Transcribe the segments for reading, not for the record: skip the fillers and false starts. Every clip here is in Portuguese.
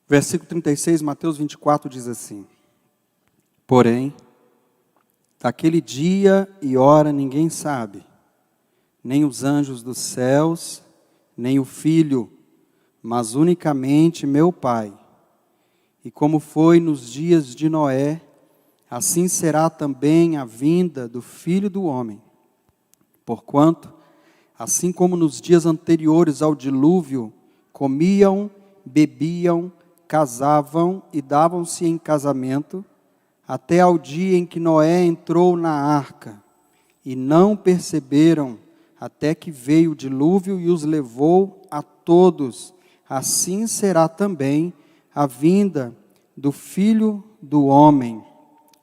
Versículo 36, Mateus 24 diz assim: Porém, daquele dia e hora ninguém sabe, nem os anjos dos céus, nem o Filho, mas unicamente meu Pai. E como foi nos dias de Noé, assim será também a vinda do Filho do Homem. Porquanto, assim como nos dias anteriores ao dilúvio, comiam, bebiam, casavam e davam-se em casamento, até ao dia em que Noé entrou na arca, e não perceberam, até que veio o dilúvio e os levou a todos. Assim será também a vinda do Filho do Homem.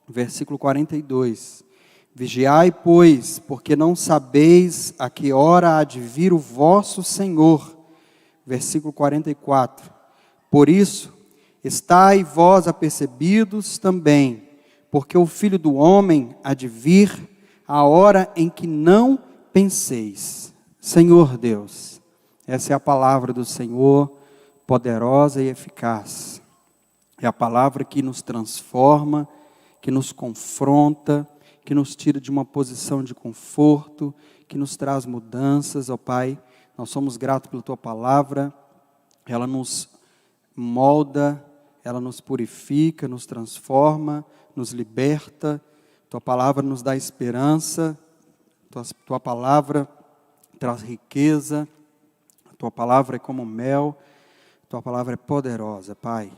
Versículo 42. Vigiai, pois, porque não sabeis a que hora há de vir o vosso Senhor. Versículo 44. Por isso, estai vós apercebidos também, porque o Filho do Homem há de vir a hora em que não penseis. Senhor Deus, essa é a palavra do Senhor, poderosa e eficaz. É a palavra que nos transforma, que nos confronta, que nos tira de uma posição de conforto, que nos traz mudanças, ó Pai. Nós somos gratos pela Tua palavra, ela nos molda, ela nos purifica, nos transforma, nos liberta. Tua palavra nos dá esperança, Tua palavra traz riqueza, Tua palavra é como mel, Tua palavra é poderosa, Pai.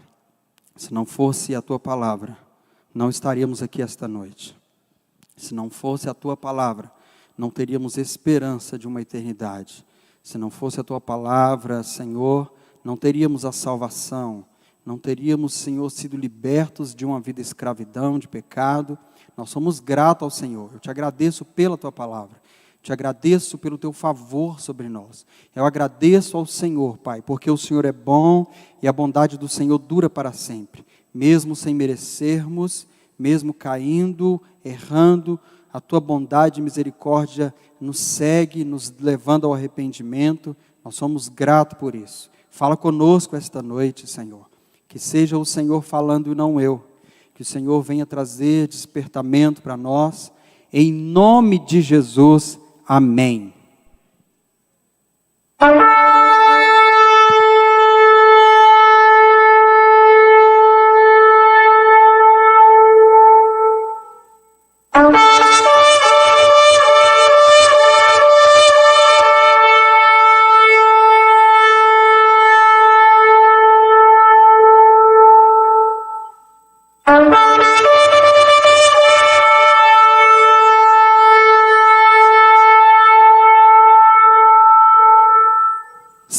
Se não fosse a Tua palavra, não estaríamos aqui esta noite. Se não fosse a Tua palavra, não teríamos esperança de uma eternidade. Se não fosse a Tua palavra, Senhor, não teríamos a salvação, não teríamos, Senhor, sido libertos de uma vida de escravidão, de pecado. Nós somos gratos ao Senhor. Eu te agradeço pela Tua palavra. Te agradeço pelo Teu favor sobre nós. Eu agradeço ao Senhor, Pai, porque o Senhor é bom e a bondade do Senhor dura para sempre. Mesmo sem merecermos, mesmo caindo, errando, a Tua bondade e misericórdia nos segue, nos levando ao arrependimento. Nós somos gratos por isso. Fala conosco esta noite, Senhor. Que seja o Senhor falando e não eu. Que o Senhor venha trazer despertamento para nós. Em nome de Jesus, amém.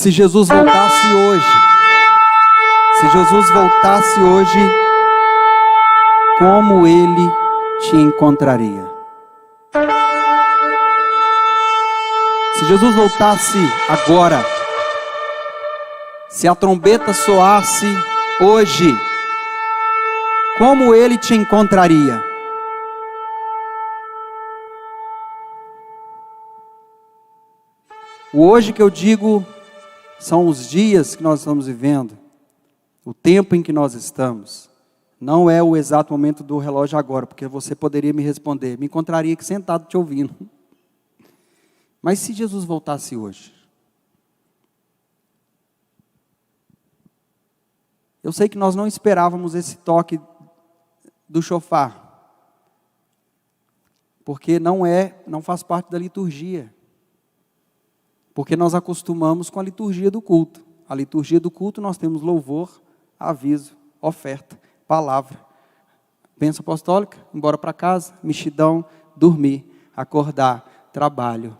Se Jesus voltasse hoje, como Ele te encontraria? Se Jesus voltasse agora, se a trombeta soasse hoje, como Ele te encontraria? O hoje que eu digo são os dias que nós estamos vivendo, o tempo em que nós estamos. Não é o exato momento do relógio agora, porque você poderia me responder, me encontraria aqui sentado te ouvindo. Mas se Jesus voltasse hoje? Eu sei que nós não esperávamos esse toque do chofar, porque não faz parte da liturgia. Porque nós acostumamos com a liturgia do culto. A liturgia do culto nós temos louvor, aviso, oferta, palavra. Bênção apostólica, embora para casa, mexidão, dormir, acordar, trabalho,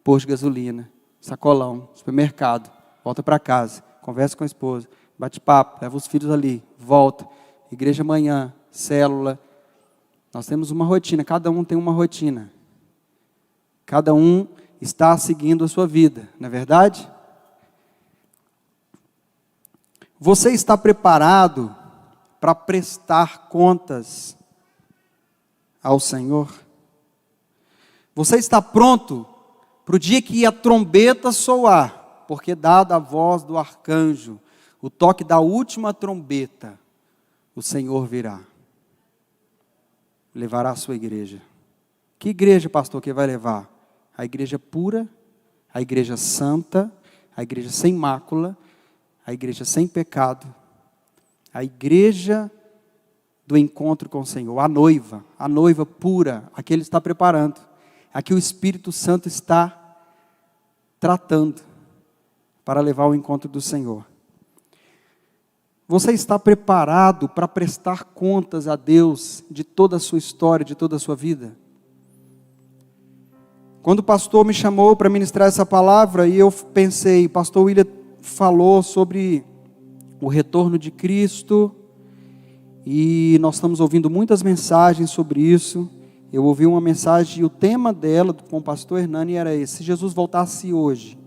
posto de gasolina, sacolão, supermercado, volta para casa, conversa com a esposa, bate papo, leva os filhos ali, volta, igreja amanhã, célula. Nós temos uma rotina, cada um tem uma rotina. Cada um está seguindo a sua vida, não é verdade? Você está preparado para prestar contas ao Senhor? Você está pronto para o dia que a trombeta soar, porque dada a voz do arcanjo, o toque da última trombeta, o Senhor virá. Levará a sua igreja. Que igreja, pastor, que vai levar? A igreja pura, a igreja santa, a igreja sem mácula, a igreja sem pecado, a igreja do encontro com o Senhor, a noiva pura, a que Ele está preparando, a que o Espírito Santo está tratando para levar ao encontro do Senhor. Você está preparado para prestar contas a Deus de toda a sua história, de toda a sua vida? Quando o pastor me chamou para ministrar essa palavra, e eu pensei, o pastor William falou sobre o retorno de Cristo, e nós estamos ouvindo muitas mensagens sobre isso. Eu ouvi uma mensagem, e o tema dela, com o pastor Hernani, era esse: se Jesus voltasse hoje,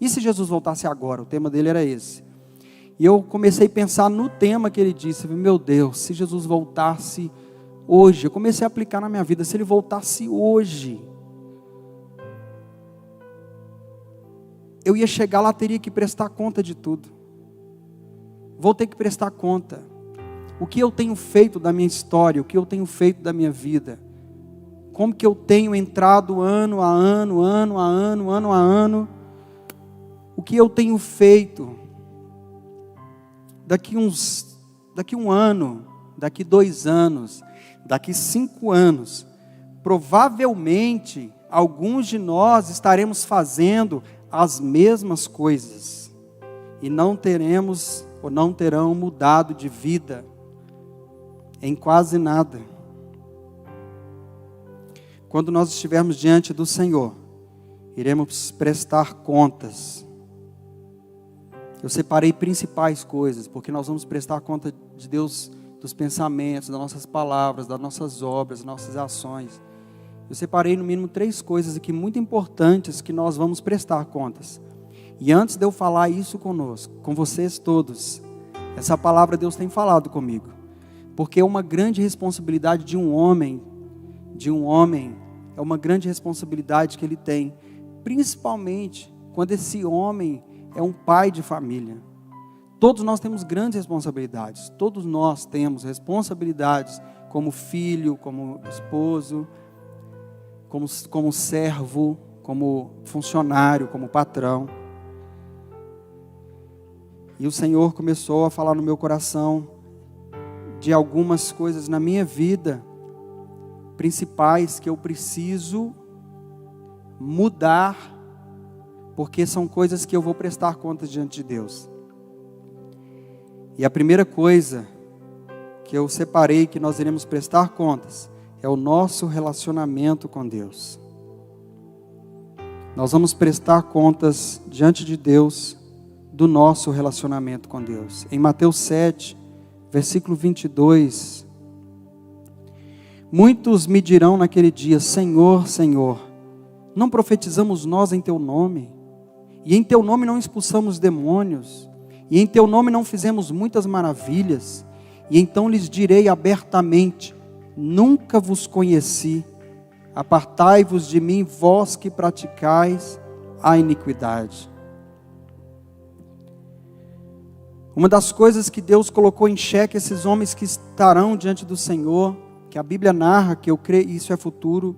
e se Jesus voltasse agora? O tema dele era esse. E eu comecei a pensar no tema que ele disse. Meu Deus, se Jesus voltasse hoje, eu comecei a aplicar na minha vida, se Ele voltasse hoje, eu ia chegar lá, teria que prestar conta de tudo. Vou ter que prestar conta. O que eu tenho feito da minha história, o que eu tenho feito da minha vida, como que eu tenho entrado ano a ano, ano a ano, o que eu tenho feito. Daqui um ano, daqui 2 anos, daqui 5 anos, provavelmente alguns de nós estaremos fazendo as mesmas coisas e não teremos ou não terão mudado de vida em quase nada. Quando nós estivermos diante do Senhor, iremos prestar contas. Eu separei principais coisas, porque nós vamos prestar conta de Deus, dos pensamentos, das nossas palavras, das nossas obras, das nossas ações. Eu separei no mínimo 3 coisas aqui muito importantes que nós vamos prestar contas. E antes de eu falar isso conosco, com vocês todos, essa palavra Deus tem falado comigo. Porque é uma grande responsabilidade de um homem, é uma grande responsabilidade que ele tem, principalmente quando esse homem é um pai de família. Todos nós temos grandes responsabilidades. Todos nós temos responsabilidades como filho, como esposo, como servo, como funcionário, como patrão. E o Senhor começou a falar no meu coração de algumas coisas na minha vida principais que eu preciso mudar, porque são coisas que eu vou prestar contas diante de Deus. E a primeira coisa que eu separei que nós iremos prestar contas é o nosso relacionamento com Deus. Nós vamos prestar contas diante de Deus do nosso relacionamento com Deus. Em Mateus 7, versículo 22, muitos me dirão naquele dia: Senhor, Senhor, não profetizamos nós em Teu nome? E em Teu nome não expulsamos demônios? E em Teu nome não fizemos muitas maravilhas? E então lhes direi abertamente: nunca vos conheci, apartai-vos de mim, vós que praticais a iniquidade. Uma das coisas que Deus colocou em xeque esses homens que estarão diante do Senhor, que a Bíblia narra, que eu creio isso é futuro,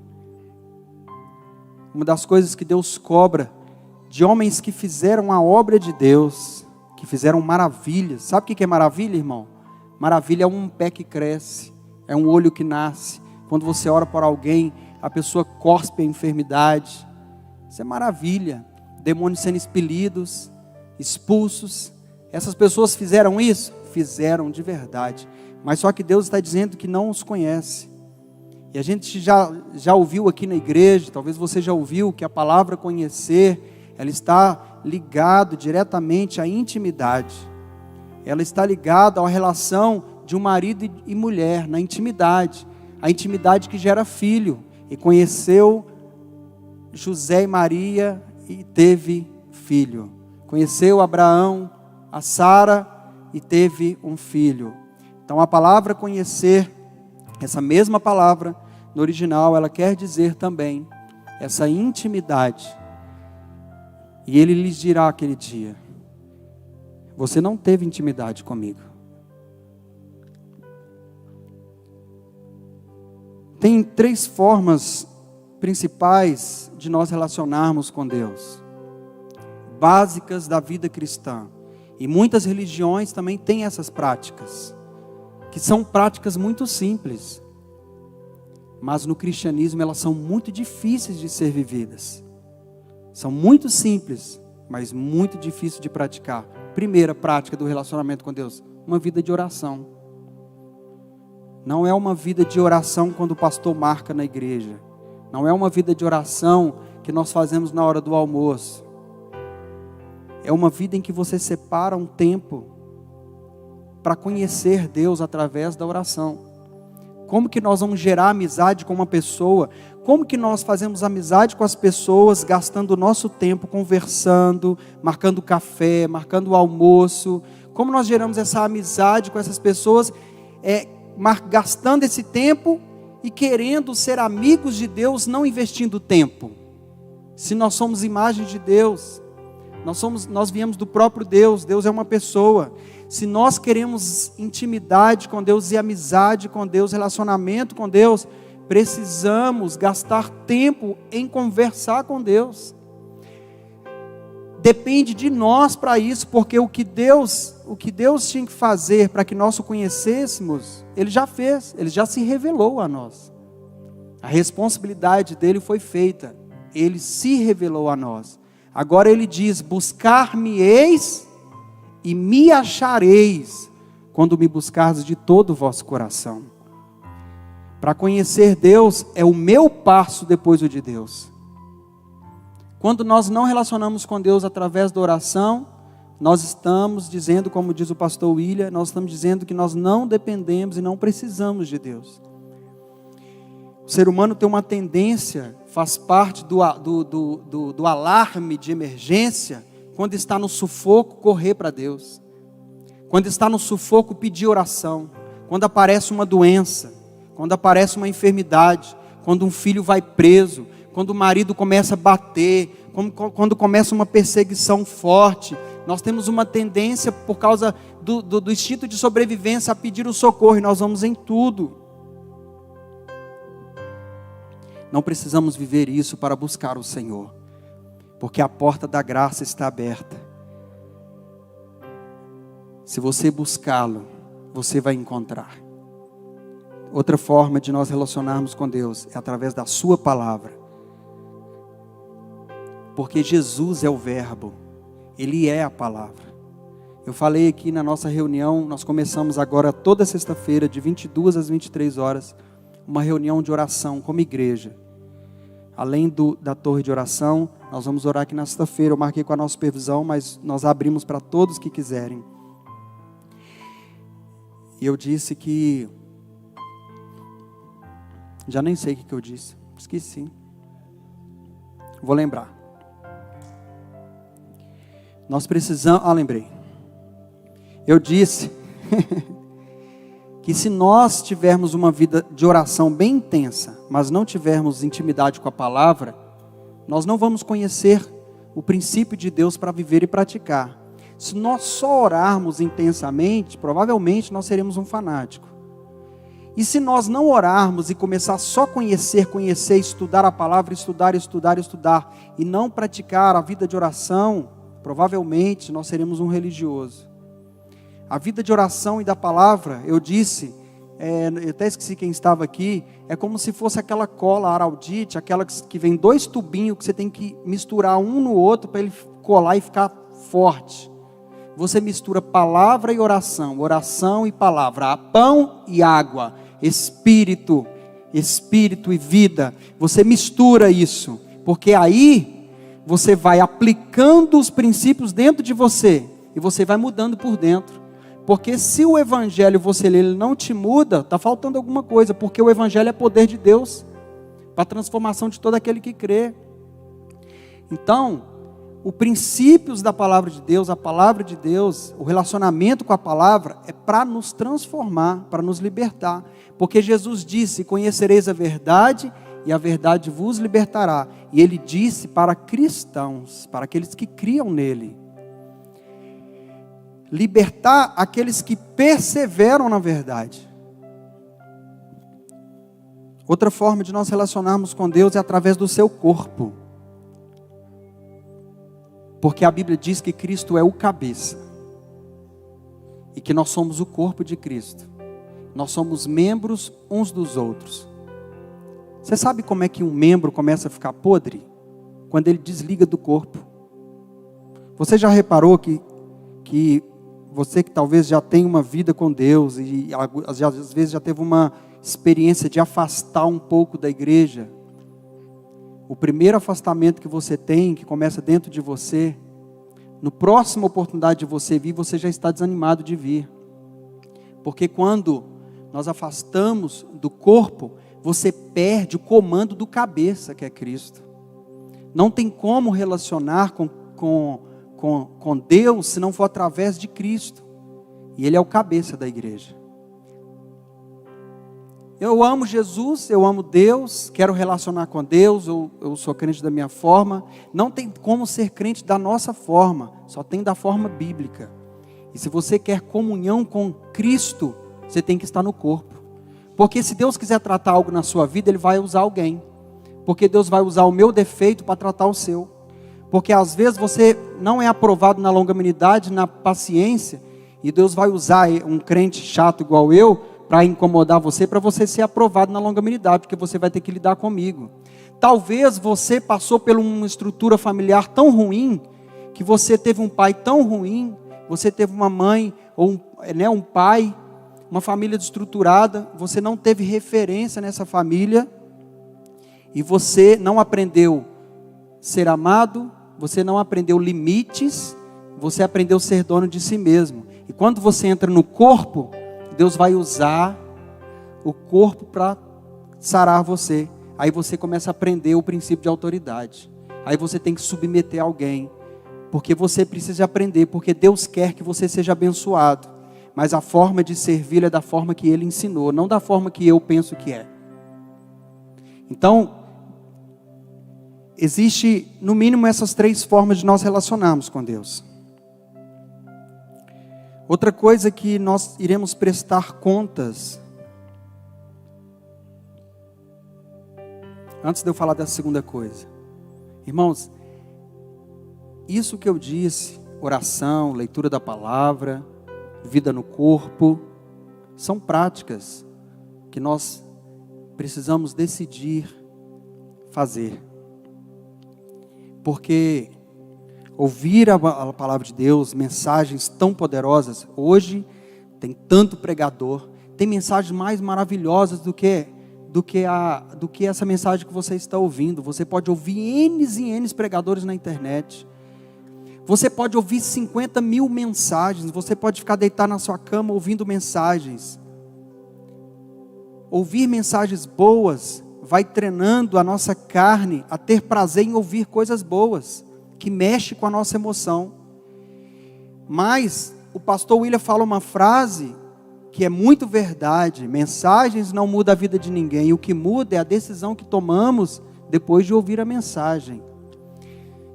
uma das coisas que Deus cobra de homens que fizeram a obra de Deus, que fizeram maravilhas. Sabe o que é maravilha, irmão? Maravilha é um pé que cresce, é um olho que nasce. Quando você ora por alguém, a pessoa cospe a enfermidade. Isso é maravilha. Demônios sendo expelidos, expulsos. Essas pessoas fizeram isso? Fizeram de verdade. Mas só que Deus está dizendo que não os conhece. E a gente já ouviu aqui na igreja, talvez você já ouviu, que a palavra conhecer, ela está ligada diretamente à intimidade. Ela está ligada à relação de um marido e mulher, na intimidade. A intimidade que gera filho. E conheceu José e Maria e teve filho. Conheceu Abraão, a Sara e teve um filho. Então a palavra conhecer, essa mesma palavra no original, ela quer dizer também essa intimidade. E Ele lhes dirá aquele dia: você não teve intimidade comigo. Tem 3 formas principais de nós relacionarmos com Deus, básicas da vida cristã. E muitas religiões também têm essas práticas, que são práticas muito simples, mas no cristianismo elas são muito difíceis de ser vividas. São muito simples, mas muito difíceis de praticar. Primeira prática do relacionamento com Deus, uma vida de oração. Não é uma vida de oração quando o pastor marca na igreja. Não é uma vida de oração que nós fazemos na hora do almoço. É uma vida em que você separa um tempo para conhecer Deus através da oração. Como que nós vamos gerar amizade com uma pessoa? Como que nós fazemos amizade com as pessoas gastando o nosso tempo conversando, marcando café, marcando o almoço? Como nós geramos essa amizade com essas pessoas, gastando esse tempo e querendo ser amigos de Deus, não investindo tempo? Se nós somos imagens de Deus, nós viemos do próprio Deus, Deus é uma pessoa. Se nós queremos intimidade com Deus e amizade com Deus, relacionamento com Deus, precisamos gastar tempo em conversar com Deus. Depende de nós para isso, porque o que Deus tinha que fazer para que nós o conhecêssemos, Ele já fez, Ele já se revelou a nós. A responsabilidade dele foi feita, Ele se revelou a nós. Agora Ele diz: buscar-me-eis e me achareis, quando me buscardes de todo o vosso coração. Para conhecer Deus é o meu passo depois do de Deus. Quando nós não relacionamos com Deus através da oração, nós estamos dizendo, como diz o pastor William, nós estamos dizendo que nós não dependemos e não precisamos de Deus. O ser humano tem uma tendência, faz parte do alarme de emergência, quando está no sufoco, correr para Deus. Quando está no sufoco, pedir oração. Quando aparece uma doença, quando aparece uma enfermidade, quando um filho vai preso, quando o marido começa a bater, quando começa uma perseguição forte, nós temos uma tendência, por causa do instinto de sobrevivência, a pedir o socorro, e nós vamos em tudo. Não precisamos viver isso para buscar o Senhor, porque a porta da graça está aberta. Se você buscá-lo, você vai encontrar. Outra forma de nós relacionarmos com Deus é através da sua palavra. Porque Jesus é o verbo, Ele é a palavra. Eu falei aqui na nossa reunião, nós começamos agora toda sexta-feira, de 22 às 23 horas, uma reunião de oração como igreja. Além da torre de oração, nós vamos orar aqui na sexta-feira. Eu marquei com a nossa supervisão, mas nós abrimos para todos que quiserem. E eu disse que... já nem sei o que eu disse, esqueci. Vou lembrar. Nós precisamos... lembrei. Eu disse que se nós tivermos uma vida de oração bem intensa, mas não tivermos intimidade com a palavra, nós não vamos conhecer o princípio de Deus para viver e praticar. Se nós só orarmos intensamente, provavelmente nós seremos um fanático. E se nós não orarmos e começar só a conhecer, estudar a palavra, estudar, e não praticar a vida de oração, provavelmente nós seremos um religioso. A vida de oração e da palavra, eu disse, eu até esqueci quem estava aqui, é como se fosse aquela cola araldite, aquela que vem 2 tubinhos que você tem que misturar um no outro para ele colar e ficar forte. Você mistura palavra e oração e palavra, pão e água, espírito e vida. Você mistura isso, porque aí você vai aplicando os princípios dentro de você e você vai mudando por dentro. Porque se o evangelho você lê, ele não te muda, está faltando alguma coisa, porque o evangelho é poder de Deus, para a transformação de todo aquele que crê. Então, os princípios da palavra de Deus, a palavra de Deus, o relacionamento com a palavra, é para nos transformar, para nos libertar. Porque Jesus disse: conhecereis a verdade, e a verdade vos libertará. E Ele disse para cristãos, para aqueles que criam nele. libertar aqueles que perseveram na verdade. Outra forma de nós relacionarmos com Deus é através do seu corpo. Porque a Bíblia diz que Cristo é o cabeça. E que nós somos o corpo de Cristo. Nós somos membros uns dos outros. Você sabe como é que um membro começa a ficar podre? Quando ele desliga do corpo. Você já reparou que você que talvez já tem uma vida com Deus e às vezes já teve uma experiência de afastar um pouco da igreja. O primeiro afastamento que você tem, que começa dentro de você, no próxima oportunidade de você vir, você já está desanimado de vir. Porque quando nós afastamos do corpo, você perde o comando do cabeça, que é Cristo. Não tem como relacionar com Deus se não for através de Cristo. E Ele é o cabeça da igreja. Eu amo Jesus, eu amo Deus, quero relacionar com Deus, eu sou crente da minha forma. Não tem como ser crente da nossa forma, só tem da forma bíblica. E se você quer comunhão com Cristo, você tem que estar no corpo. Porque se Deus quiser tratar algo na sua vida, Ele vai usar alguém. Porque Deus vai usar o meu defeito para tratar o seu. Porque às vezes você não é aprovado na longanimidade, na paciência, e Deus vai usar um crente chato igual eu, para incomodar você, para você ser aprovado na longanimidade, porque você vai ter que lidar comigo. Talvez você passou por uma estrutura familiar tão ruim, que você teve um pai tão ruim, você teve uma mãe, ou um pai, uma família desestruturada, você não teve referência nessa família, e você não aprendeu ser amado, você não aprendeu limites, você aprendeu ser dono de si mesmo. E quando você entra no corpo, Deus vai usar o corpo para sarar você. Aí você começa a aprender o princípio de autoridade. Aí você tem que submeter alguém. Porque você precisa aprender. Porque Deus quer que você seja abençoado. Mas a forma de servir é da forma que Ele ensinou. Não da forma que eu penso que é. Então, existe no mínimo essas 3 formas de nós relacionarmos com Deus. Outra coisa que nós iremos prestar contas. Antes de eu falar da segunda coisa. Irmãos, isso que eu disse, oração, leitura da palavra, vida no corpo, são práticas que nós precisamos decidir fazer. Porque ouvir a palavra de Deus, mensagens tão poderosas, hoje tem tanto pregador, tem mensagens mais maravilhosas do que essa mensagem que você está ouvindo. Você pode ouvir N e N pregadores na internet, você pode ouvir 50 mil mensagens, você pode ficar deitado na sua cama ouvindo mensagens. Ouvir mensagens boas vai treinando a nossa carne a ter prazer em ouvir coisas boas, que mexe com a nossa emoção. Mas o pastor William fala uma frase que é muito verdade: mensagens não mudam a vida de ninguém, o que muda é a decisão que tomamos depois de ouvir a mensagem.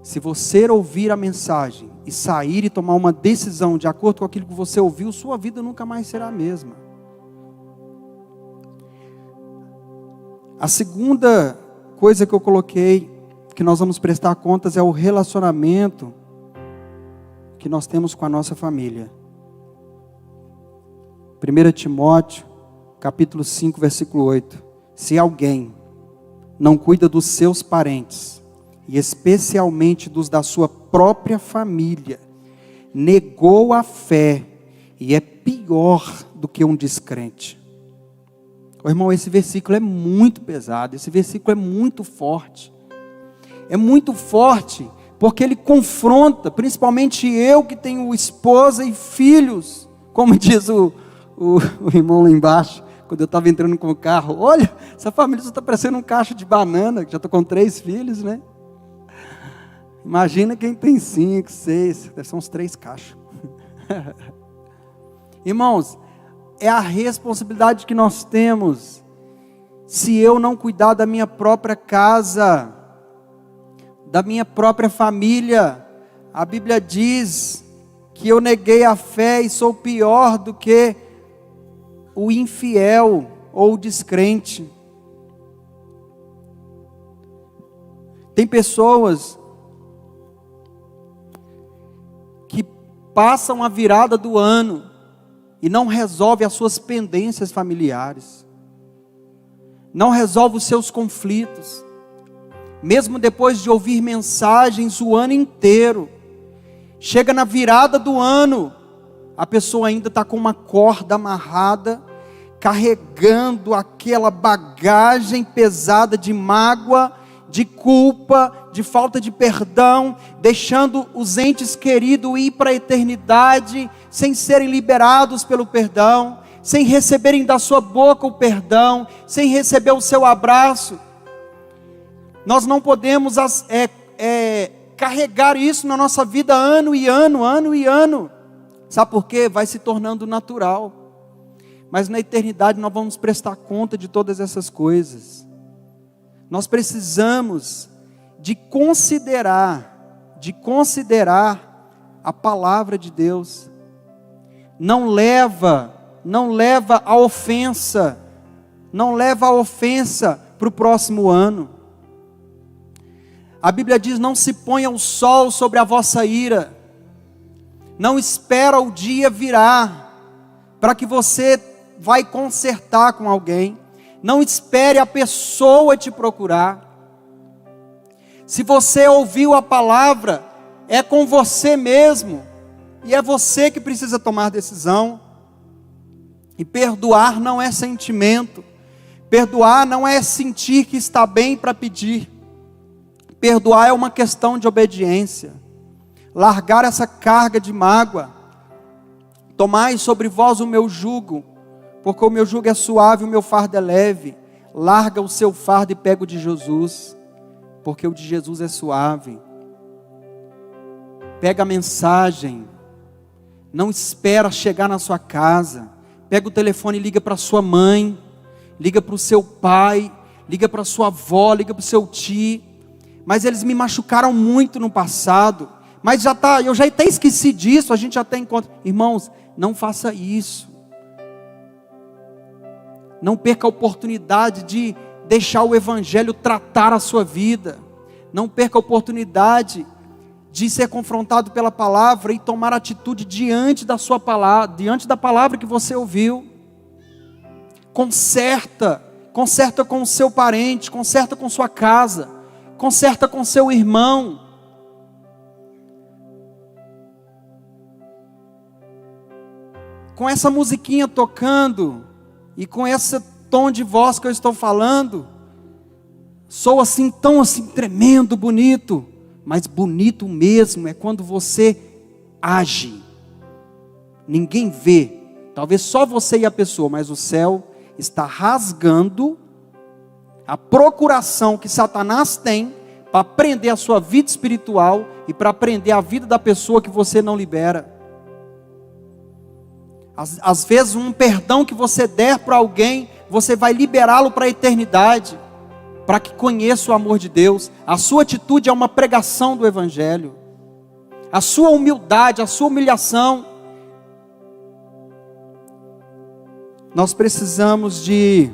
Se você ouvir a mensagem e sair e tomar uma decisão de acordo com aquilo que você ouviu, sua vida nunca mais será a mesma. A segunda coisa que eu coloquei, que nós vamos prestar contas, é o relacionamento que nós temos com a nossa família. 1 Timóteo, capítulo 5, versículo 8. Se alguém não cuida dos seus parentes, e especialmente dos da sua própria família, negou a fé, e é pior do que um descrente. Oh, irmão, esse versículo é muito pesado, esse versículo é muito forte. É muito forte, porque ele confronta, principalmente eu que tenho esposa e filhos, como diz o irmão lá embaixo, quando eu estava entrando com o carro: olha, essa família só está parecendo um cacho de banana, que já estou com 3 filhos, né? Imagina quem tem 5, 6, deve ser uns 3 cachos. Irmãos, é a responsabilidade que nós temos. Se eu não cuidar da minha própria casa, da minha própria família, a Bíblia diz que eu neguei a fé e sou pior do que o infiel ou o descrente. Tem pessoas que passam a virada do ano e não resolvem as suas pendências familiares, não resolvem os seus conflitos, mesmo depois de ouvir mensagens o ano inteiro. Chega na virada do ano, a pessoa ainda está com uma corda amarrada, carregando aquela bagagem pesada de mágoa, de culpa, de falta de perdão, deixando os entes queridos ir para a eternidade, sem serem liberados pelo perdão, sem receberem da sua boca o perdão, sem receber o seu abraço. Nós não podemos carregar isso na nossa vida ano e ano. Sabe por quê? Vai se tornando natural. Mas na eternidade nós vamos prestar conta de todas essas coisas. Nós precisamos de considerar a palavra de Deus. Não leva a ofensa para o próximo ano. A Bíblia diz: não se ponha o sol sobre a vossa ira, não espera o dia virar, para que você vai consertar com alguém, não espere a pessoa te procurar. Se você ouviu a palavra, é com você mesmo, e é você que precisa tomar decisão. E perdoar não é sentimento, perdoar não é sentir que está bem para pedir, perdoar é uma questão de obediência. Largar essa carga de mágoa. Tomai sobre vós o meu jugo, porque o meu jugo é suave, o meu fardo é leve. Larga o seu fardo e pega o de Jesus, porque o de Jesus é suave. Pega a mensagem, não espera chegar na sua casa. Pega o telefone e liga para sua mãe, liga para o seu pai, liga para sua avó, liga para o seu tio. Mas eles me machucaram muito no passado, mas eu já até esqueci disso, a gente já tem encontro. Irmãos, não faça isso. Não perca a oportunidade de deixar o Evangelho tratar a sua vida. Não perca a oportunidade de ser confrontado pela palavra e tomar atitude diante da sua palavra, diante da palavra que você ouviu. Conserta com o seu parente, conserta com sua casa, conserta com seu irmão. Com essa musiquinha tocando e com esse tom de voz que eu estou falando, sou assim, tão assim, tremendo, bonito. Mas bonito mesmo é quando você age. Ninguém vê, talvez só você e a pessoa, mas o céu está rasgando a procuração que Satanás tem para prender a sua vida espiritual e para prender a vida da pessoa que você não libera. Às vezes um perdão que você der para alguém, você vai liberá-lo para a eternidade, para que conheça o amor de Deus. A sua atitude é uma pregação do Evangelho. A sua humildade, a sua humilhação. Nós precisamos de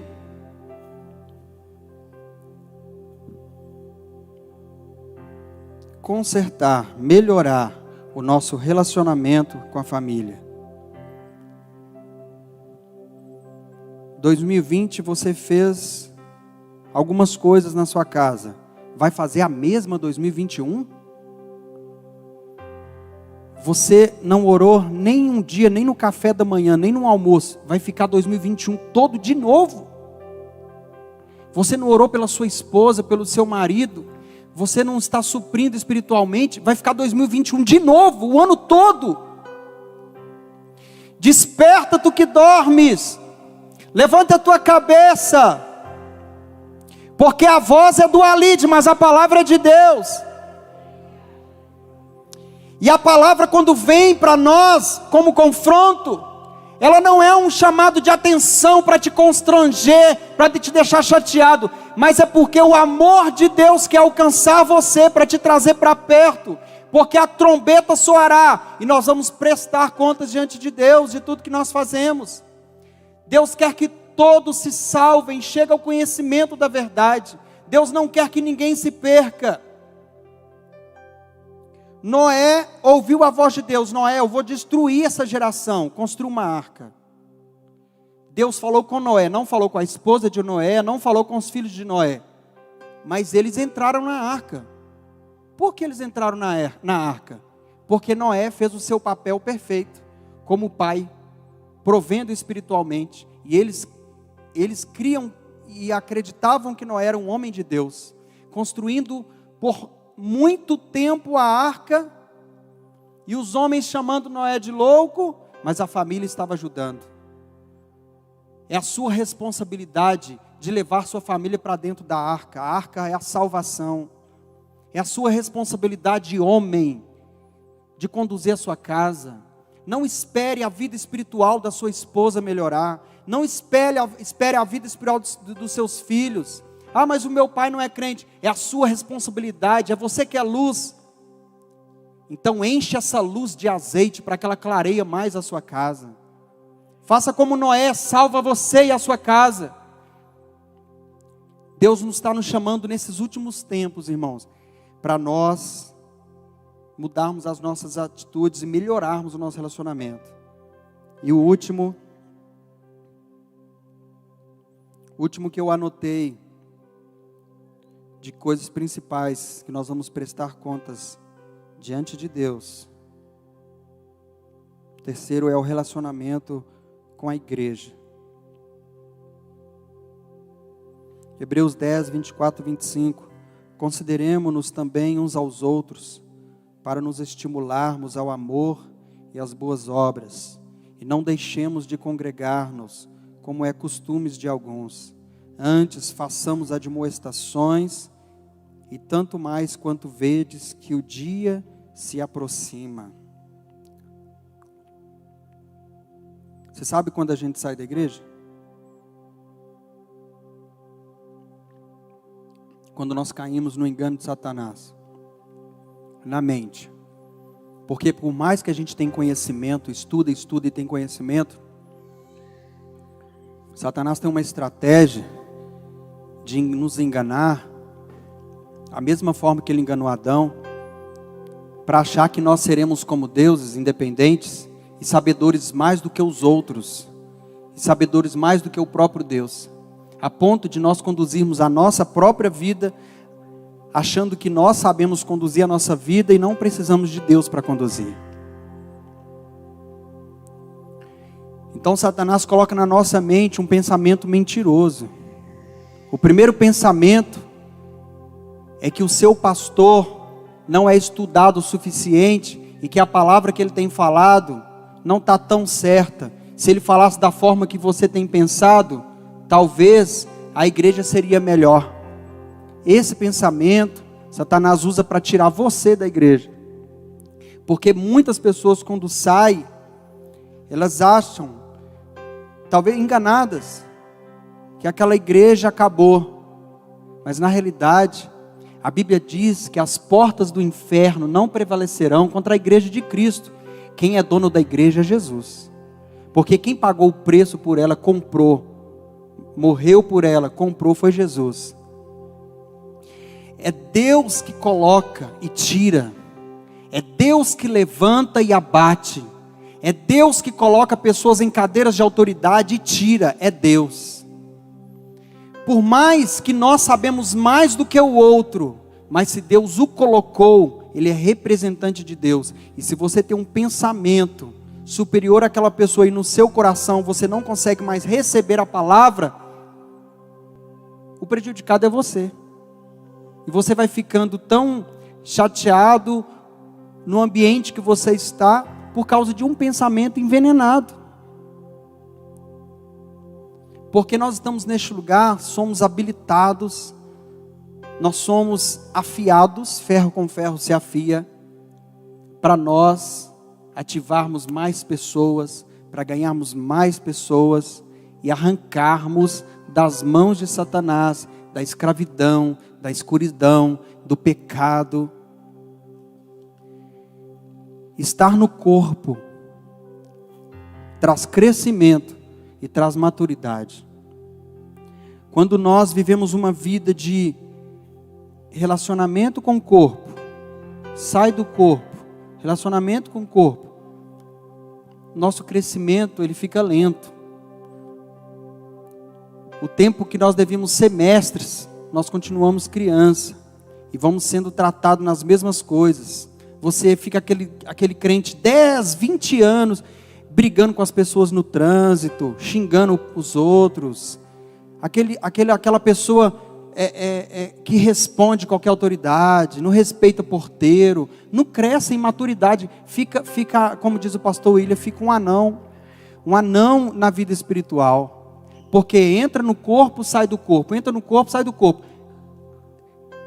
consertar, melhorar o nosso relacionamento com a família. 2020 você fez algumas coisas na sua casa. Vai fazer a mesma 2021? Você não orou nem um dia, nem no café da manhã, nem no almoço. Vai ficar 2021 todo de novo? Você não orou pela sua esposa, pelo seu marido? Você não está suprindo espiritualmente? Vai ficar 2021 de novo, o ano todo? Desperta tu que dormes. Levanta a tua cabeça. Porque a voz é do Alide, mas a palavra é de Deus. E a palavra, quando vem para nós como confronto, ela não é um chamado de atenção para te constranger, para te deixar chateado, mas é porque o amor de Deus quer alcançar você, para te trazer para perto, porque a trombeta soará, e nós vamos prestar contas diante de Deus, de tudo que nós fazemos. Deus quer que todos se salvem, cheguem ao conhecimento da verdade. Deus não quer que ninguém se perca. Noé ouviu a voz de Deus: Noé, eu vou destruir essa geração, construa uma arca. Deus falou com Noé, não falou com a esposa de Noé, não falou com os filhos de Noé, mas eles entraram na arca. Por que eles entraram na arca? Porque Noé fez o seu papel perfeito, como pai, provendo espiritualmente, e eles criam e acreditavam que Noé era um homem de Deus, construindo por muito tempo a arca, e os homens chamando Noé de louco, mas a família estava ajudando. É a sua responsabilidade de levar sua família para dentro da arca. A arca é a salvação. É a sua responsabilidade de homem, de conduzir a sua casa. Não espere a vida espiritual da sua esposa melhorar. Não espere a vida espiritual dos seus filhos. Ah, mas o meu pai não é crente. É a sua responsabilidade, é você que é luz. Então enche essa luz de azeite para que ela clareie mais a sua casa. Faça como Noé, salva você e a sua casa. Deus nos está nos chamando nesses últimos tempos, irmãos, para nós mudarmos as nossas atitudes e melhorarmos o nosso relacionamento. E o último que eu anotei, de coisas principais que nós vamos prestar contas diante de Deus. O terceiro é o relacionamento com a igreja. Hebreus 10, 24 e 25. Consideremo-nos também uns aos outros, para nos estimularmos ao amor e às boas obras, e não deixemos de congregar-nos, como é costumes de alguns. Antes façamos admoestações, e tanto mais quanto vedes que o dia se aproxima. Você sabe quando a gente sai da igreja? Quando nós caímos no engano de Satanás, na mente. Porque por mais que a gente tenha conhecimento, estuda e tem conhecimento, Satanás tem uma estratégia de nos enganar, a mesma forma que ele enganou Adão, para achar que nós seremos como deuses independentes e sabedores mais do que os outros, e sabedores mais do que o próprio Deus, a ponto de nós conduzirmos a nossa própria vida, achando que nós sabemos conduzir a nossa vida e não precisamos de Deus para conduzir. Então Satanás coloca na nossa mente um pensamento mentiroso. O primeiro pensamento é que o seu pastor não é estudado o suficiente e que a palavra que ele tem falado não está tão certa. Se ele falasse da forma que você tem pensado, talvez a igreja seria melhor. Esse pensamento Satanás usa para tirar você da igreja. Porque muitas pessoas quando saem, elas acham, talvez enganadas, que aquela igreja acabou. Mas na realidade, a Bíblia diz que as portas do inferno não prevalecerão contra a igreja de Cristo. Quem é dono da igreja é Jesus. Porque quem pagou o preço por ela, comprou, morreu por ela, comprou, foi Jesus. É Deus que coloca e tira. É Deus que levanta e abate. É Deus que coloca pessoas em cadeiras de autoridade e tira. É Deus. Por mais que nós sabemos mais do que o outro, mas se Deus o colocou, ele é representante de Deus. E se você tem um pensamento superior àquela pessoa e no seu coração você não consegue mais receber a palavra, o prejudicado é você. E você vai ficando tão chateado no ambiente que você está por causa de um pensamento envenenado. Porque nós estamos neste lugar, somos habilitados, nós somos afiados, ferro com ferro se afia, para nós ativarmos mais pessoas, para ganharmos mais pessoas e arrancarmos das mãos de Satanás, da escravidão, da escuridão, do pecado. Estar no corpo traz crescimento e traz maturidade. Quando nós vivemos uma vida de relacionamento com o corpo, sai do corpo, relacionamento com o corpo, nosso crescimento ele fica lento. O tempo que nós devíamos ser mestres, nós continuamos criança e vamos sendo tratados nas mesmas coisas. Você fica aquele crente 10, 20 anos brigando com as pessoas no trânsito, xingando os outros, aquela pessoa que responde qualquer autoridade, não respeita porteiro, não cresce em maturidade, fica, como diz o pastor William, fica um anão na vida espiritual, porque entra no corpo, sai do corpo, entra no corpo, sai do corpo.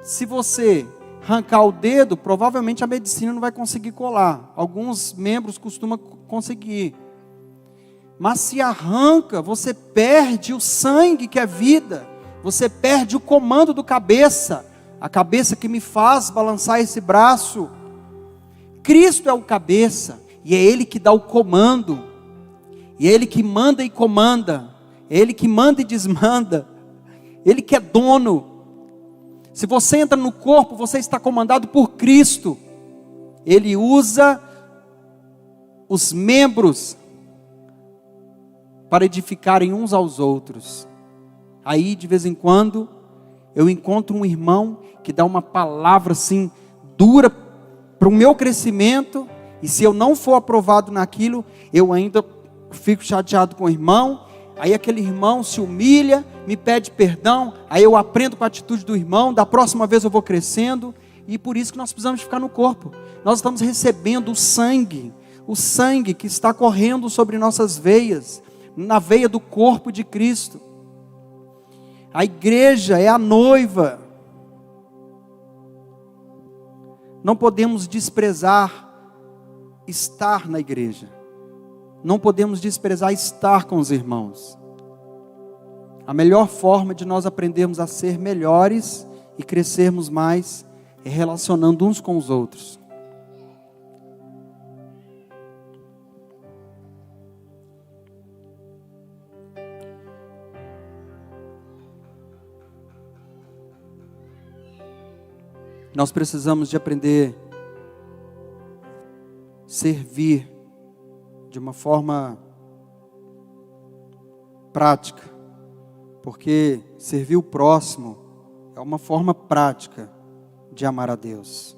Se você arrancar o dedo, provavelmente a medicina não vai conseguir colar, alguns membros costumam conseguir, mas se arranca, você perde o sangue que é vida, você perde o comando do cabeça, a cabeça que me faz balançar esse braço. Cristo é o cabeça, e é Ele que dá o comando, e é Ele que manda e comanda, é Ele que manda e desmanda, Ele que é dono. Se você entra no corpo, você está comandado por Cristo. Ele usa os membros para edificarem uns aos outros. Aí de vez em quando eu encontro um irmão que dá uma palavra assim dura para o meu crescimento, e se eu não for aprovado naquilo, eu ainda fico chateado com o irmão. Aí aquele irmão se humilha, me pede perdão, aí eu aprendo com a atitude do irmão, da próxima vez eu vou crescendo, e por isso que nós precisamos ficar no corpo. Nós estamos recebendo o sangue que está correndo sobre nossas veias, na veia do corpo de Cristo. A igreja é a noiva. Não podemos desprezar estar na igreja. Não podemos desprezar estar com os irmãos. A melhor forma de nós aprendermos a ser melhores e crescermos mais é relacionando uns com os outros. Nós precisamos de aprender a servir de uma forma prática, porque servir o próximo é uma forma prática de amar a Deus.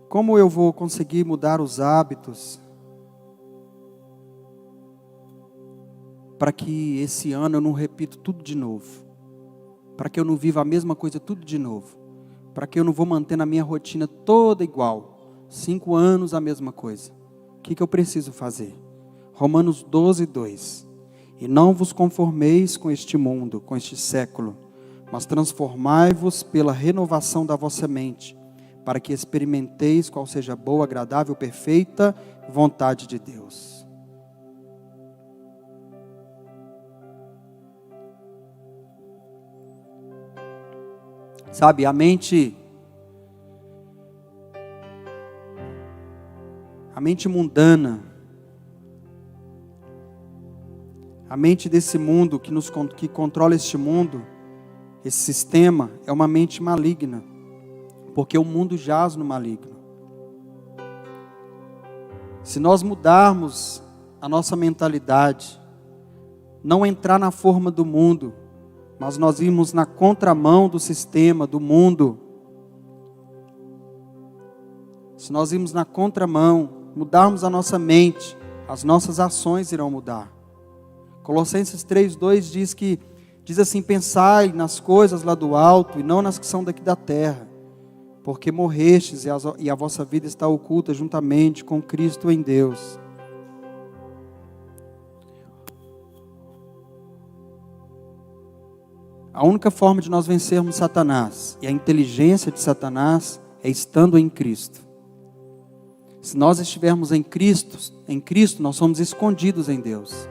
Como eu vou conseguir mudar os hábitos para que esse ano eu não repita tudo de novo, para que eu não viva a mesma coisa tudo de novo, para que eu não vou manter na minha rotina toda igual, 5 anos a mesma coisa? O que eu preciso fazer? Romanos 12, 2. E não vos conformeis com este mundo, com este século, mas transformai-vos pela renovação da vossa mente, para que experimenteis qual seja a boa, agradável, perfeita vontade de Deus. Sabe, a mente mundana, a mente desse mundo que controla este mundo, esse sistema, é uma mente maligna, porque o mundo jaz no maligno. Se nós mudarmos a nossa mentalidade, não entrar na forma do mundo, mas nós irmos na contramão do sistema, do mundo. Se nós irmos na contramão, mudarmos a nossa mente, as nossas ações irão mudar. Colossenses 3:2 diz assim: pensai nas coisas lá do alto e não nas que são daqui da terra, porque morrestes e a vossa vida está oculta juntamente com Cristo em Deus. A única forma de nós vencermos Satanás e a inteligência de Satanás é estando em Cristo. Se nós estivermos em Cristo nós somos escondidos em Deus.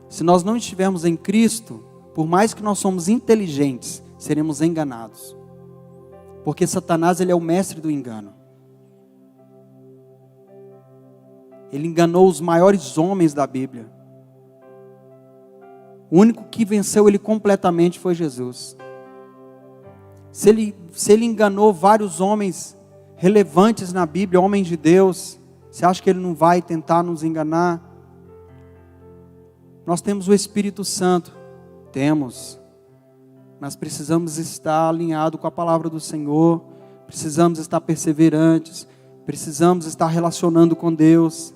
Se nós não estivermos em Cristo, por mais que nós somos inteligentes, seremos enganados. Porque Satanás, ele é o mestre do engano. Ele enganou os maiores homens da Bíblia. O único que venceu ele completamente foi Jesus. Se ele enganou vários homens relevantes na Bíblia, homens de Deus, você acha que ele não vai tentar nos enganar? Nós temos o Espírito Santo. Temos. Mas precisamos estar alinhados com a palavra do Senhor. Precisamos estar perseverantes. Precisamos estar relacionando com Deus.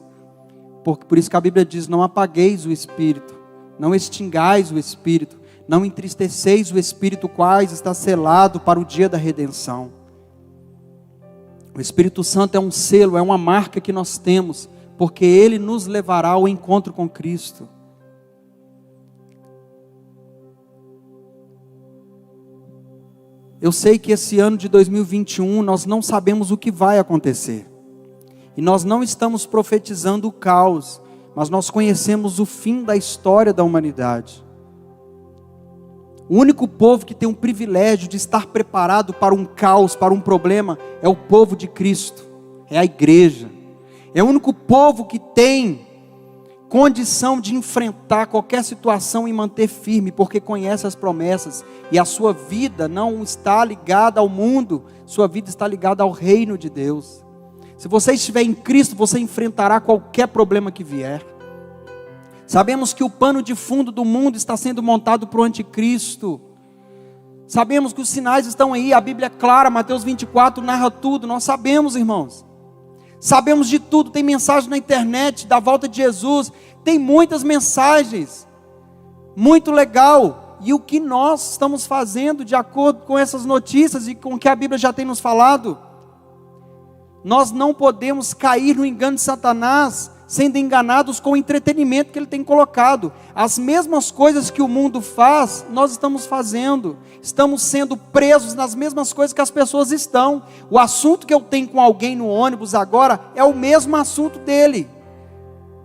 Por isso que a Bíblia diz: não apagueis o Espírito. Não extingais o Espírito. Não entristeceis o Espírito, quais está selado para o dia da redenção. O Espírito Santo é um selo, é uma marca que nós temos, porque Ele nos levará ao encontro com Cristo. Eu sei que esse ano de 2021 nós não sabemos o que vai acontecer. E nós não estamos profetizando o caos, mas nós conhecemos o fim da história da humanidade. O único povo que tem um privilégio de estar preparado para um caos, para um problema, é o povo de Cristo, é a igreja. É o único povo que tem condição de enfrentar qualquer situação e manter firme, porque conhece as promessas, e a sua vida não está ligada ao mundo, sua vida está ligada ao reino de Deus. Se você estiver em Cristo, você enfrentará qualquer problema que vier. Sabemos que o pano de fundo do mundo está sendo montado para o anticristo. Sabemos que os sinais estão aí, a Bíblia é clara, Mateus 24 narra tudo, nós sabemos, irmãos. Sabemos de tudo, tem mensagem na internet da volta de Jesus, tem muitas mensagens, muito legal. E o que nós estamos fazendo de acordo com essas notícias e com o que a Bíblia já tem nos falado? Nós não podemos cair no engano de Satanás, sendo enganados com o entretenimento que ele tem colocado. As mesmas coisas que o mundo faz, nós estamos fazendo. Estamos sendo presos nas mesmas coisas que as pessoas estão. O assunto que eu tenho com alguém no ônibus agora é o mesmo assunto dele.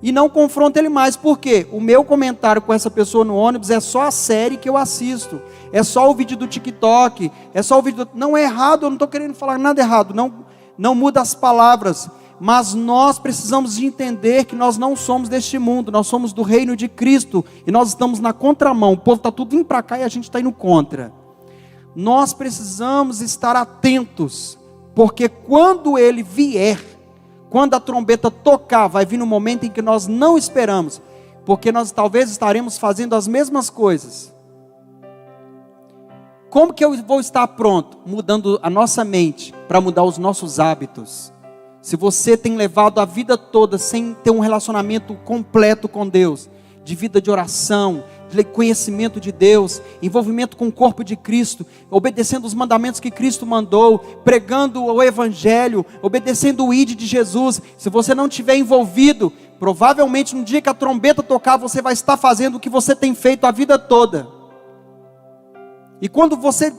E não confronto ele mais. Por quê? O meu comentário com essa pessoa no ônibus é só a série que eu assisto. É só o vídeo do TikTok. É só o vídeo do... Não é errado, eu não estou querendo falar nada errado. Não muda as palavras. Mas nós precisamos de entender que nós não somos deste mundo, nós somos do reino de Cristo, e nós estamos na contramão, o povo está tudo indo para cá e a gente está indo contra. Nós precisamos estar atentos, porque quando ele vier, quando a trombeta tocar, vai vir um momento em que nós não esperamos, porque nós talvez estaremos fazendo as mesmas coisas. Como que eu vou estar pronto? Mudando a nossa mente, para mudar os nossos hábitos. Se você tem levado a vida toda sem ter um relacionamento completo com Deus, de vida de oração, de conhecimento de Deus, envolvimento com o corpo de Cristo, obedecendo os mandamentos que Cristo mandou, pregando o Evangelho, obedecendo o ID de Jesus, se você não estiver envolvido, provavelmente no dia que a trombeta tocar, você vai estar fazendo o que você tem feito a vida toda. E quando você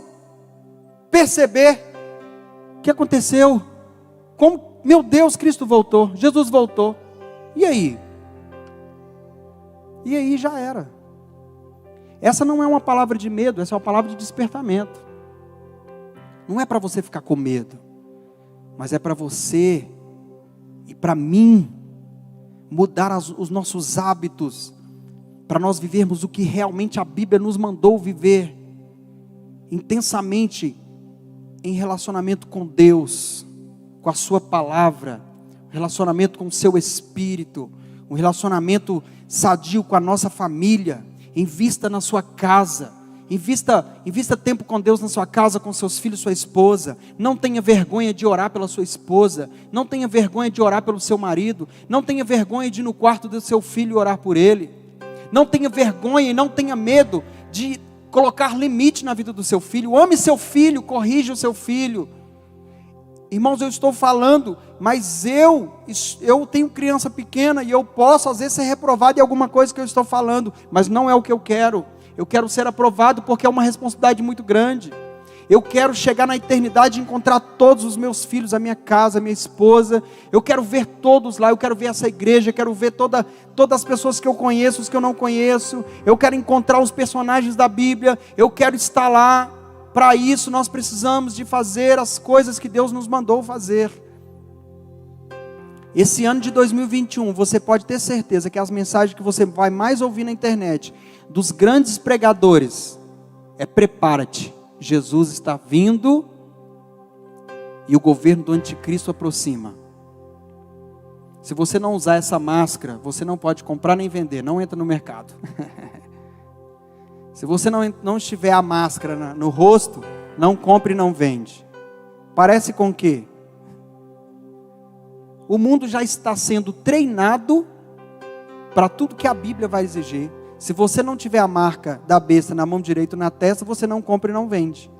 perceber, o que aconteceu? Meu Deus, Cristo voltou, Jesus voltou. E aí? E aí já era. Essa não é uma palavra de medo, essa é uma palavra de despertamento. Não é para você ficar com medo, mas é para você e para mim mudar os nossos hábitos, para nós vivermos o que realmente a Bíblia nos mandou viver, intensamente em relacionamento com Deus, com a sua palavra, relacionamento com o seu espírito, um relacionamento sadio com a nossa família. Invista na sua casa, invista tempo com Deus na sua casa, com seus filhos, sua esposa. Não tenha vergonha de orar pela sua esposa, não tenha vergonha de orar pelo seu marido, não tenha vergonha de ir no quarto do seu filho e orar por ele. Não tenha vergonha e não tenha medo de colocar limite na vida do seu filho. Ame seu filho, corrija o seu filho. Irmãos, eu estou falando, mas eu tenho criança pequena e eu posso às vezes ser reprovado em alguma coisa que eu estou falando, mas não é o que eu quero. Eu quero ser aprovado porque é uma responsabilidade muito grande. Eu quero chegar na eternidade e encontrar todos os meus filhos, a minha casa, a minha esposa. Eu quero ver todos lá, eu quero ver essa igreja, eu quero ver todas as pessoas que eu conheço, os que eu não conheço. Eu quero encontrar os personagens da Bíblia, eu quero estar lá. Para isso nós precisamos de fazer as coisas que Deus nos mandou fazer. Esse ano de 2021, você pode ter certeza que as mensagens que você vai mais ouvir na internet, dos grandes pregadores, prepara-te, Jesus está vindo e o governo do anticristo aproxima. Se você não usar essa máscara, você não pode comprar nem vender, não entra no mercado. Se você não estiver a máscara no rosto, não compre e não vende. Parece com o quê? O mundo já está sendo treinado para tudo que a Bíblia vai exigir. Se você não tiver a marca da besta na mão direita ou na testa, você não compra e não vende.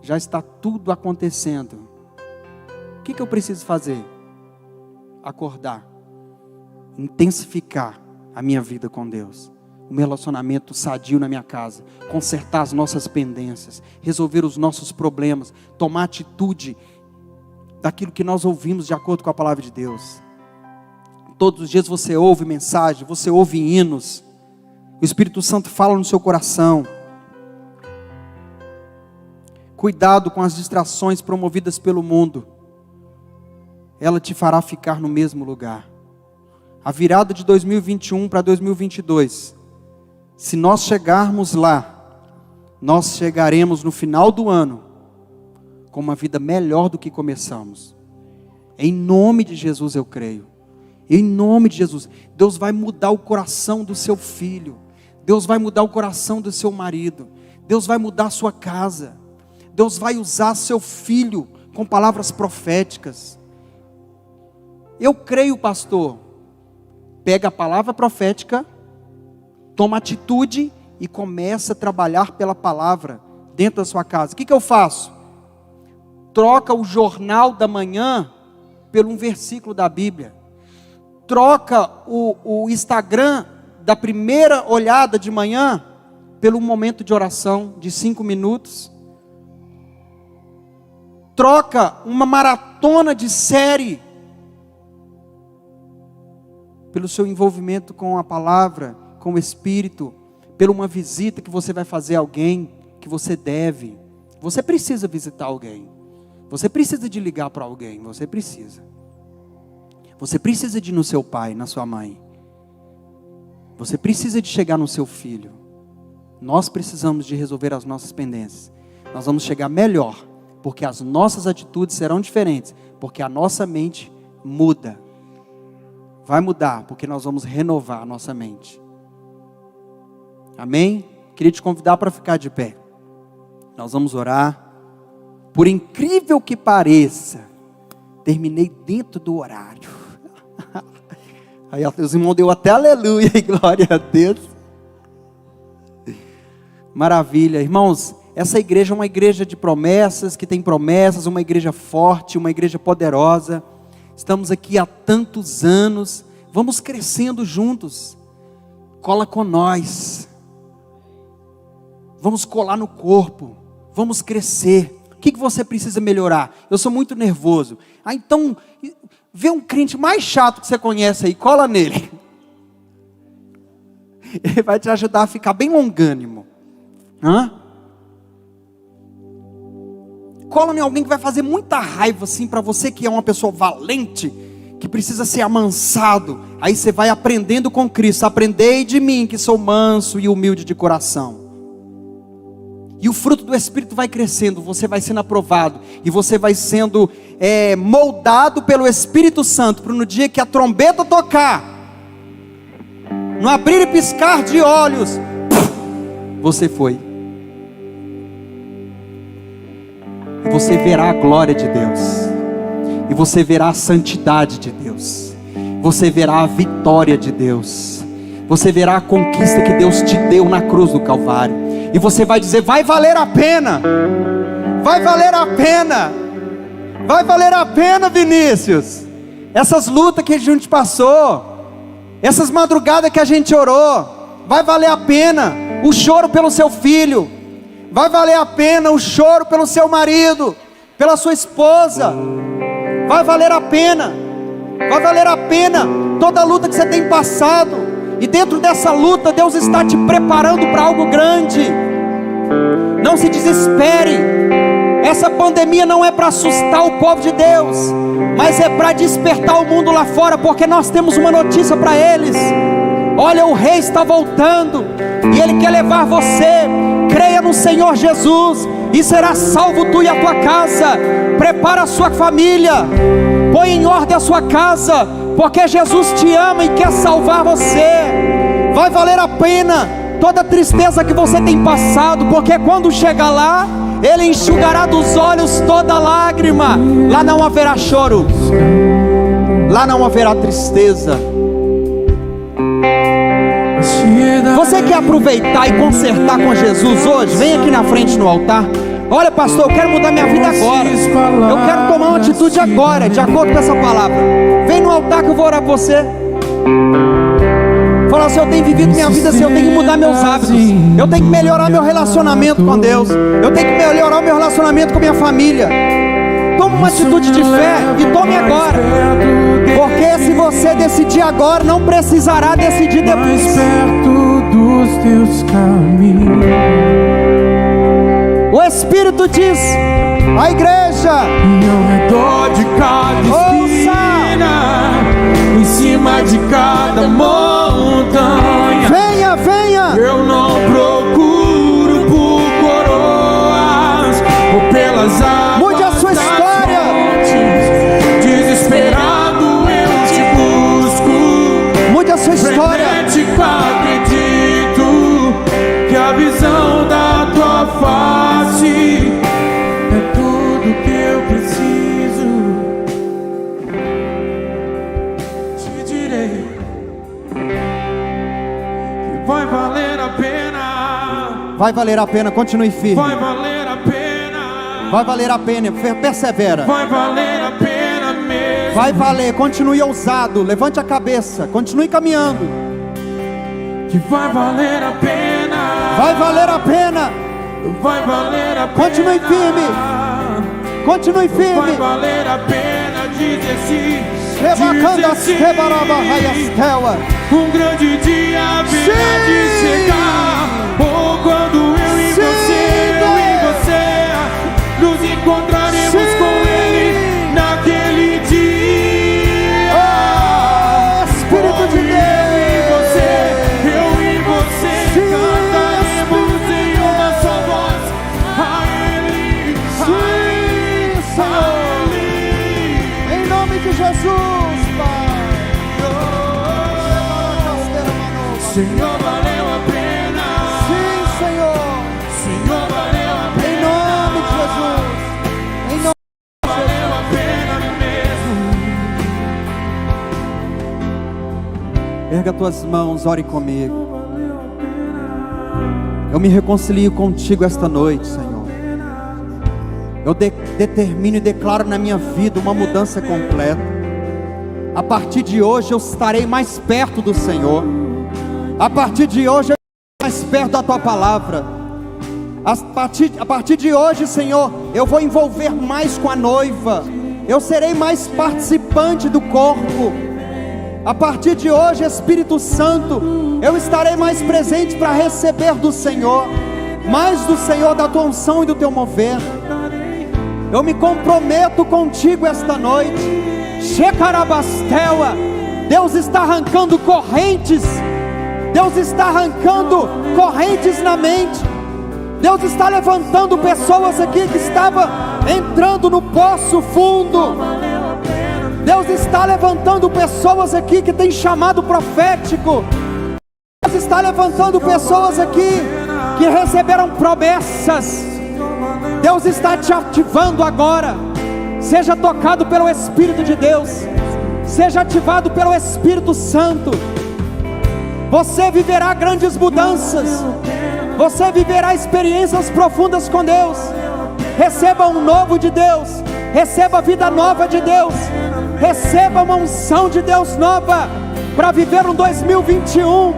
Já está tudo acontecendo. O que eu preciso fazer? Acordar. Intensificar a minha vida com Deus. O meu relacionamento sadio na minha casa. Consertar as nossas pendências. Resolver os nossos problemas. Tomar atitude daquilo que nós ouvimos de acordo com a palavra de Deus. Todos os dias você ouve mensagem, você ouve hinos. O Espírito Santo fala no seu coração. Cuidado com as distrações promovidas pelo mundo. Ela te fará ficar no mesmo lugar. A virada de 2021 para 2022. Se nós chegarmos lá, nós chegaremos no final do ano com uma vida melhor do que começamos. Em nome de Jesus eu creio. Em nome de Jesus. Deus vai mudar o coração do seu filho. Deus vai mudar o coração do seu marido. Deus vai mudar a sua casa. Deus vai usar seu filho com palavras proféticas. Eu creio, pastor. Pega a palavra profética, toma atitude e começa a trabalhar pela palavra dentro da sua casa. O que eu faço? Troca o jornal da manhã por um versículo da Bíblia. Troca o Instagram da primeira olhada de manhã pelo momento de oração de 5 minutos. Troca uma maratona de série pelo seu envolvimento com a palavra, com o Espírito, por uma visita que você vai fazer a alguém que você deve. Você precisa visitar alguém. Você precisa de ligar para alguém, você precisa. Você precisa de ir no seu pai, na sua mãe. Você precisa de chegar no seu filho. Nós precisamos de resolver as nossas pendências. Nós vamos chegar melhor, porque as nossas atitudes serão diferentes, porque a nossa mente muda. Vai mudar, porque nós vamos renovar a nossa mente. Amém? Queria te convidar para ficar de pé. Nós vamos orar. Por incrível que pareça, terminei dentro do horário. Aí os irmãos deu até aleluia e glória a Deus. Maravilha, irmãos, essa igreja é uma igreja de promessas, que tem promessas, uma igreja forte, uma igreja poderosa. Estamos aqui há tantos anos, vamos crescendo juntos. Cola com nós. Vamos colar no corpo, vamos crescer. O que você precisa melhorar? Eu sou muito nervoso. Então, vê um crente mais chato que você conhece aí, cola nele. Ele vai te ajudar a ficar bem longânimo. Cola em alguém que vai fazer muita raiva assim para você, que é uma pessoa valente, que precisa ser amansado. Aí você vai aprendendo com Cristo. Aprendei de mim, que sou manso e humilde de coração. E o fruto do Espírito vai crescendo, você vai sendo aprovado, e você vai sendo moldado pelo Espírito Santo, para no dia que a trombeta tocar, no abrir e piscar de olhos, você foi. E você verá a glória de Deus, e você verá a santidade de Deus, você verá a vitória de Deus, você verá a conquista que Deus te deu na cruz do Calvário. E você vai dizer, vai valer a pena. Vai valer a pena. Vai valer a pena, Vinícius. Essas lutas que a gente passou. Essas madrugadas que a gente orou. Vai valer a pena o choro pelo seu filho. Vai valer a pena o choro pelo seu marido. Pela sua esposa. Vai valer a pena. Vai valer a pena toda a luta que você tem passado. E dentro dessa luta, Deus está te preparando para algo grande. Não se desespere. Essa pandemia não é para assustar o povo de Deus, mas é para despertar o mundo lá fora, porque nós temos uma notícia para eles. Olha, o rei está voltando, e ele quer levar você. Creia no Senhor Jesus, e será salvo tu e a tua casa. Prepara a sua família, põe em ordem a sua casa, porque Jesus te ama e quer salvar você. Vai valer a pena toda a tristeza que você tem passado, porque quando chegar lá, Ele enxugará dos olhos toda lágrima. Lá não haverá choro, lá não haverá tristeza. Você quer aproveitar e consertar com Jesus hoje? Vem aqui na frente no altar. Olha, pastor, eu quero mudar minha vida agora. Eu quero tomar uma atitude agora, de acordo com essa palavra. Vem no altar que eu vou orar por você. Fala assim: eu tenho vivido minha vida assim, eu tenho que mudar meus hábitos. Eu tenho que melhorar meu relacionamento com Deus. Eu tenho que melhorar o meu relacionamento com minha família. Toma uma atitude de fé e tome agora. Porque se você decidir agora, não precisará decidir depois. Perto dos teus caminhos. O Espírito diz à igreja: e ao redor de cada esquina, em cima de cada montanha, venha, venha. Eu não procuro por coroas ou pelas águas. Mude a sua história. Desesperado eu te busco. Mude a sua história. Frenético acredito que a visão da tua face é tudo que eu preciso. Te direi que vai valer a pena. Vai valer a pena, continue firme. Vai valer a pena. Vai valer a pena, persevera. Vai valer a pena mesmo. Vai valer, continue ousado, levante a cabeça, continue caminhando. Que vai valer a pena. Vai valer a pena. Vai valer a pena. Continue firme. Continue firme. Vai valer a pena dizer sim. Um grande dia virá de chegar. Ou quando eu e você nos encontraremos com Ele naquele dia. Espírito de Deus, eu e você cantaremos em uma só voz a Ele, a Ele. Em nome de Jesus, Pai. Senhor, valeu a pena. Sim, Senhor. Senhor, valeu a pena. Em nome de Jesus. Em nome de Jesus. Valeu a pena mesmo. Erga tuas mãos, ore comigo. Eu me reconcilio contigo esta noite, Senhor. Eu determino e declaro na minha vida uma mudança completa. A partir de hoje eu estarei mais perto do Senhor. A partir de hoje eu estarei mais perto da Tua palavra. A partir de hoje, Senhor, eu vou envolver mais com a noiva. Eu serei mais participante do corpo. A partir de hoje, Espírito Santo, eu estarei mais presente para receber do Senhor, mais do Senhor, da Tua unção e do Teu mover. Eu me comprometo contigo esta noite. Shekarabastelua. Deus está arrancando correntes. Deus está arrancando correntes na mente. Deus está levantando pessoas aqui que estavam entrando no poço fundo. Deus está levantando pessoas aqui que têm chamado profético. Deus está levantando pessoas aqui que receberam promessas. Deus está te ativando agora. Seja tocado pelo Espírito de Deus. Seja ativado pelo Espírito Santo. Você viverá grandes mudanças. Você viverá experiências profundas com Deus. Receba um novo de Deus. Receba a vida nova de Deus. Receba uma unção de Deus nova para viver um 2021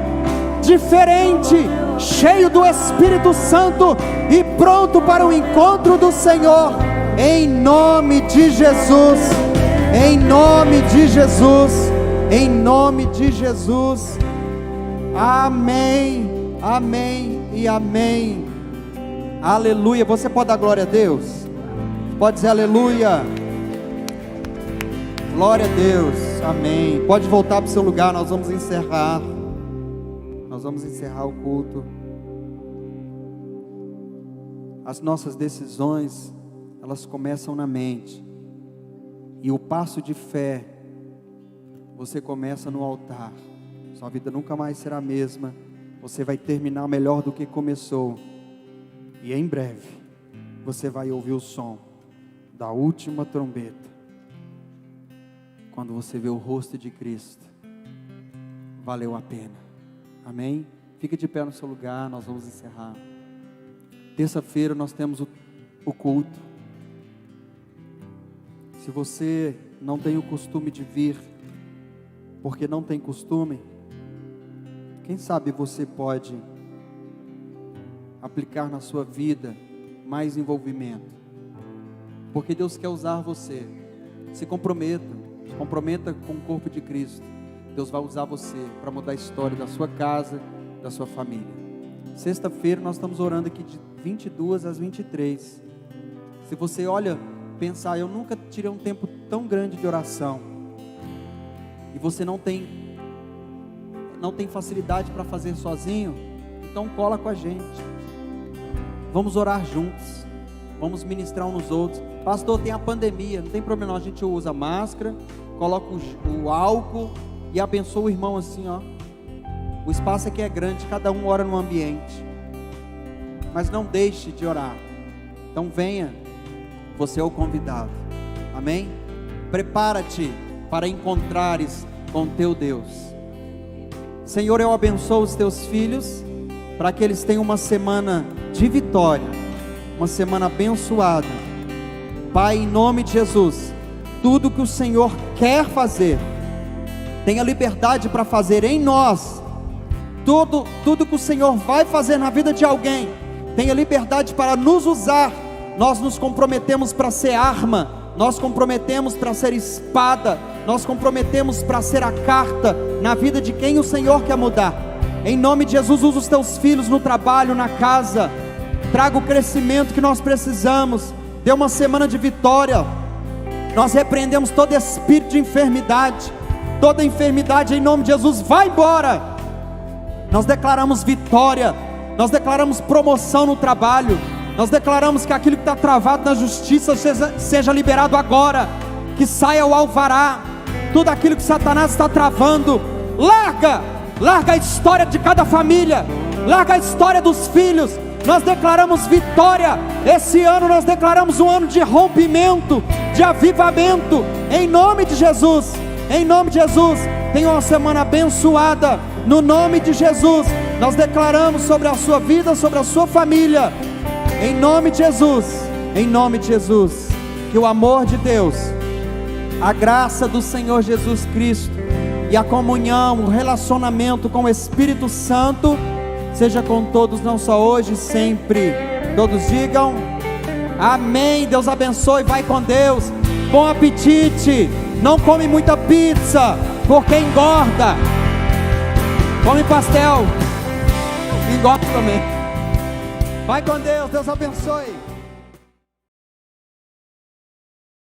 diferente, cheio do Espírito Santo e pronto para o encontro do Senhor. Em nome de Jesus. Em nome de Jesus. Em nome de Jesus. Amém, amém e amém. Aleluia. Você pode dar glória a Deus? Pode dizer aleluia. Glória a Deus, amém. Pode voltar para o seu lugar, nós vamos encerrar. Nós vamos encerrar o culto. As nossas decisões, elas começam na mente. E o passo de fé, você começa no altar. Sua vida nunca mais será a mesma. Você vai terminar melhor do que começou. E em breve, você vai ouvir o som da última trombeta. Quando você vê o rosto de Cristo, valeu a pena. Amém? Fica de pé no seu lugar, nós vamos encerrar. Terça-feira nós temos o culto. Se você não tem o costume de vir, porque não tem costume, quem sabe você pode aplicar na sua vida mais envolvimento, porque Deus quer usar você. Se comprometa com o corpo de Cristo. Deus vai usar você para mudar a história da sua casa, da sua família. Sexta-feira nós estamos orando aqui de 22 às 23. Se você pensar, eu nunca tirei um tempo tão grande de oração, e você não tem facilidade para fazer sozinho, então cola com a gente. Vamos orar juntos, vamos ministrar uns nos outros. Pastor, tem a pandemia, não tem problema não, a gente usa máscara, coloca o álcool e abençoa o irmão assim, ó. O espaço aqui é grande, cada um ora no ambiente, mas não deixe de orar. Então venha, você é o convidado, amém? Prepara-te para encontrares com teu Deus. Senhor, eu abençoo os teus filhos, para que eles tenham uma semana de vitória, uma semana abençoada. Pai, em nome de Jesus, tudo que o Senhor quer fazer, tenha liberdade para fazer em nós. Tudo que o Senhor vai fazer na vida de alguém, tenha liberdade para nos usar. Nós nos comprometemos para ser arma, nós comprometemos para ser espada, nós comprometemos para ser a carta na vida de quem o Senhor quer mudar. Em nome de Jesus, usa os teus filhos no trabalho, na casa, traga o crescimento que nós precisamos. Dê uma semana de vitória. Nós repreendemos todo espírito de enfermidade, toda enfermidade em nome de Jesus, vai embora. Nós declaramos vitória, nós declaramos promoção no trabalho, nós declaramos que aquilo que está travado na justiça seja liberado agora, que saia o alvará. Tudo aquilo que Satanás está travando, larga a história de cada família, larga a história dos filhos. Nós declaramos vitória. Esse ano nós declaramos um ano de rompimento, de avivamento, em nome de Jesus. Em nome de Jesus, tenha uma semana abençoada, no nome de Jesus. Nós declaramos sobre a sua vida, sobre a sua família, em nome de Jesus, em nome de Jesus. Que o amor de Deus, a graça do Senhor Jesus Cristo e a comunhão, o relacionamento com o Espírito Santo seja com todos, não só hoje, sempre. Todos digam amém. Deus abençoe, vai com Deus, bom apetite. Não come muita pizza, porque engorda. Come pastel, engorda também. Vai com Deus, Deus abençoe.